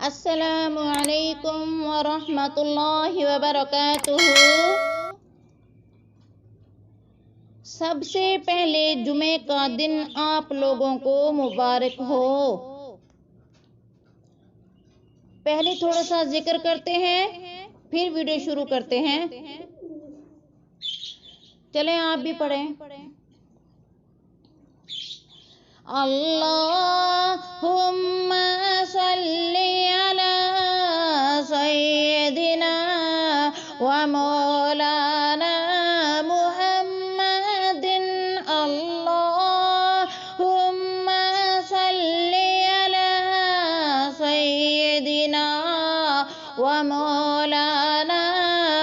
السلام علیکم ورحمۃ اللہ وبرکاتہ۔ سب سے پہلے جمعے کا دن آپ لوگوں کو مبارک ہو۔ پہلے تھوڑا سا ذکر کرتے ہیں، پھر ویڈیو شروع کرتے ہیں۔ چلیں آپ بھی پڑھیں۔ اللہم صلی علی سیدنا و مولانا محمد۔ اللہم صلی علی سیدنا و مولانا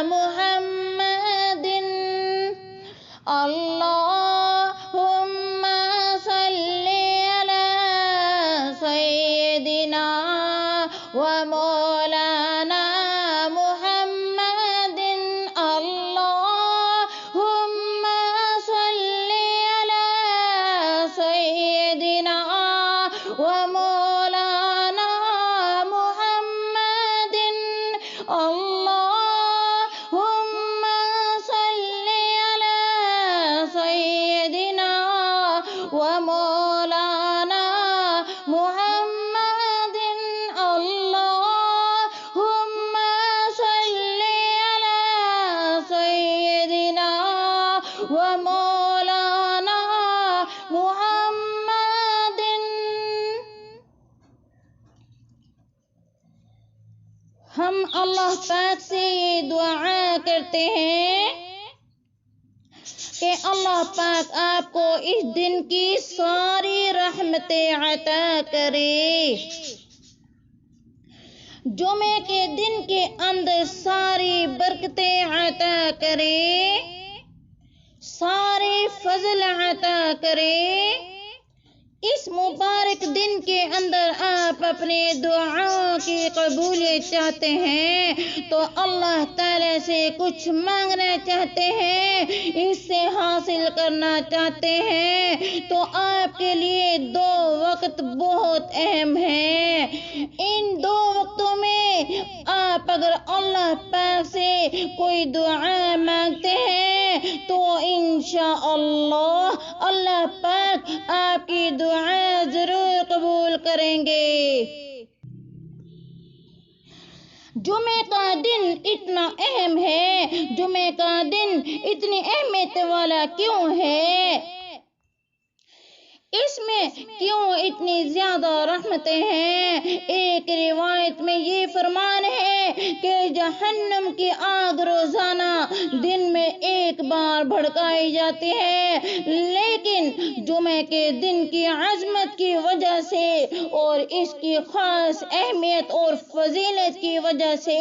محمد۔ اللہم صلی علی سیدنا و مولانا محمد۔ اللہم صلی علی سیدنا و مولانا محمد۔ اللہم صلی علی سیدنا و مولانا محمد۔ اللہم صلی علی سیدنا و مولانا محمد۔ ہم اللہ پاک سے یہ دعا کرتے ہیں کہ اللہ پاک آپ کو اس دن کی ساری رحمتیں عطا کرے۔ جمعے کے دن کے اندر ساری برکتیں عطا کرے، سارے فضل عطا کرے۔ اس مبارک دن کے اندر آپ اپنے دعاؤں کی قبولیت چاہتے ہیں تو اللہ تعالی سے کچھ مانگنا چاہتے ہیں، اس سے حاصل کرنا چاہتے ہیں تو آپ کے لیے 2 وقت بہت اہم ہیں۔ ان 2 وقتوں میں آپ اگر اللہ پاک سے کوئی دعا مانگتے ہیں تو انشاءاللہ اللہ پاک آپ کی دعا ضرور قبول کریں گے۔ جمعے کا دن اتنا اہم ہے، جمعے کا دن اتنی اہمیت والا کیوں ہے؟ اس میں کیوں اتنی زیادہ رحمتیں ہیں؟ ایک روایت میں یہ فرمان ہے کہ جہنم کی آگ روزانہ دن میں 1 بار بھڑکائی جاتی ہے، لیکن جمعے کے دن کی عظمت کی وجہ سے اور اس کی خاص اہمیت اور فضیلت کی وجہ سے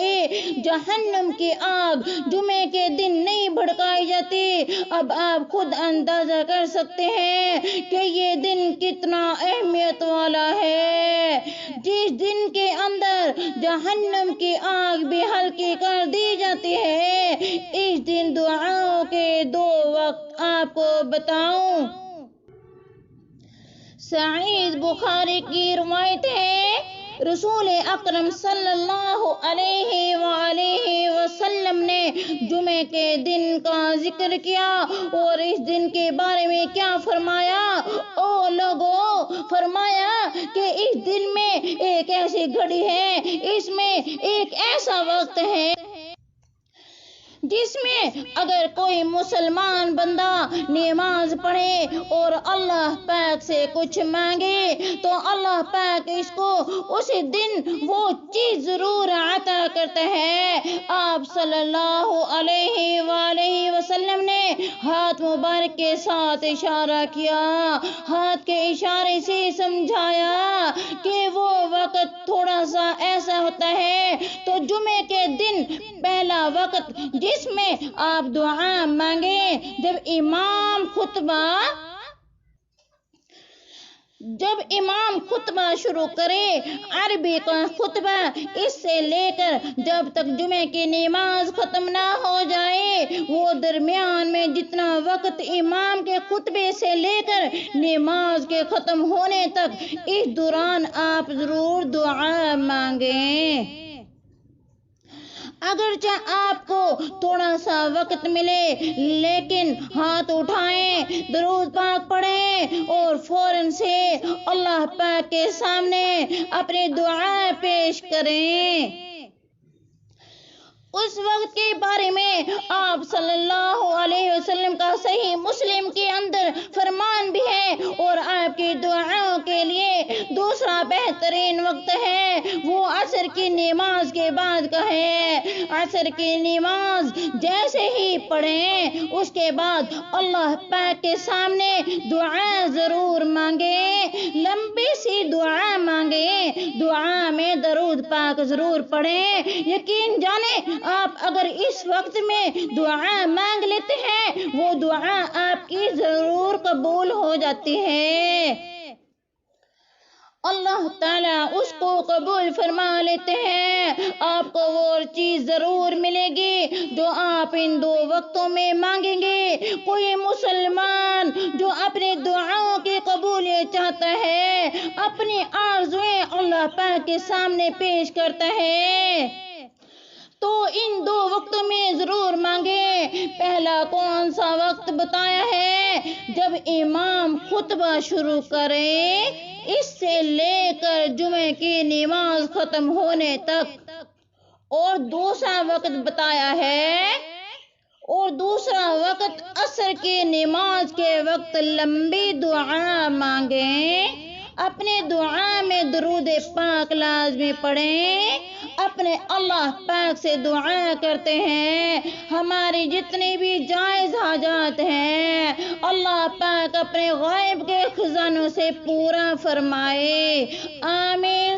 جہنم کی آگ جمعے کے دن نہیں بھڑکائی جاتی۔ اب آپ خود اندازہ کر سکتے ہیں کہ یہ دن کتنا اہمیت والا ہے۔ جس دن کے اندر جہنم کی آگ بھی ہلکی کر دی جاتی ہے، اس دن دعاؤں کے 2 وقت آپ کو بتاؤں۔ صحیح بخاری کی روایت ہے، رسول اکرم صلی اللہ علیہ وآلہ وسلم نے جمعے کے دن کا ذکر کیا اور اس دن کے بارے میں کیا فرمایا؟ او لوگو، فرمایا کہ اس دن میں ایک ایسی گھڑی ہے، اس میں ایک ایسا وقت ہے جس میں اگر کوئی مسلمان بندہ نماز پڑھے اور اللہ پاک سے کچھ مانگے تو اللہ پاک اس کو اسی دن وہ چیز ضرور عطا کرتا ہے۔ آپ صلی اللہ علیہ وآلہ وسلم نے ہاتھ مبارک کے ساتھ اشارہ کیا، ہاتھ کے اشارے سے سمجھایا کہ وہ وقت تھوڑا سا ایسا ہوتا ہے تو جمعے کے دن پہلا وقت جس میں آپ دعا مانگیں، جب امام خطبہ جب امام خطبہ شروع کرے عربی کا خطبہ، اس سے لے کر جب تک جمعے کی نماز ختم نہ ہو جائے، وہ درمیان میں جتنا وقت امام کے خطبے سے لے کر نماز کے ختم ہونے تک، اس دوران آپ ضرور دعا مانگیں۔ اگرچہ آپ کو تھوڑا سا وقت ملے، لیکن ہاتھ اٹھائیں، درود پاک پڑھیں اور فوراً سے اللہ پاک کے سامنے اپنی دعا پیش کریں۔ اس وقت کے بارے میں آپ صلی اللہ علیہ وسلم کا صحیح مسلم کے اندر فرمان بھی ہے، اور آپ کی دعاؤں کے لیے دوسرا بہترین وقت ہے وہ عصر کی نماز کے بعد کا ہے۔ عصر کی نماز جیسے ہی پڑھیں، اس کے بعد اللہ پاک کے سامنے دعا ضرور مانگیں، لمبی سی دعا مانگیں، دعا میں درود پاک ضرور پڑھیں۔ یقین جانیں آپ اگر اس وقت میں دعا مانگ لیتے ہیں، وہ دعا آپ کی ضرور قبول ہو جاتی ہے، اللہ تعالیٰ اس کو قبول فرما لیتے ہیں۔ آپ کو وہ چیز ضرور ملے گی جو آپ ان دو وقتوں میں مانگیں گے۔ کوئی مسلمان جو اپنی دعاؤں کی قبولیت چاہتا ہے، اپنی آرزوئیں اللہ پاک کے سامنے پیش کرتا ہے، تو ان دو وقتوں میں ضرور مانگے۔ پہلا کون سا وقت بتایا ہے؟ جب امام خطبہ شروع کرے، اس سے لے کر جمعے کی نماز ختم ہونے تک، اور دوسرا وقت بتایا ہے، اور دوسرا وقت عصر کی نماز کے وقت لمبی دعا مانگیں، اپنے دعا میں درود پاک لازمی پڑھیں، اپنے اللہ پاک سے دعا کرتے ہیں ہماری جتنی بھی جائز حاجات ہیں، اللہ پاک اپنے غیب کے خزانوں سے پورا فرمائے، آمین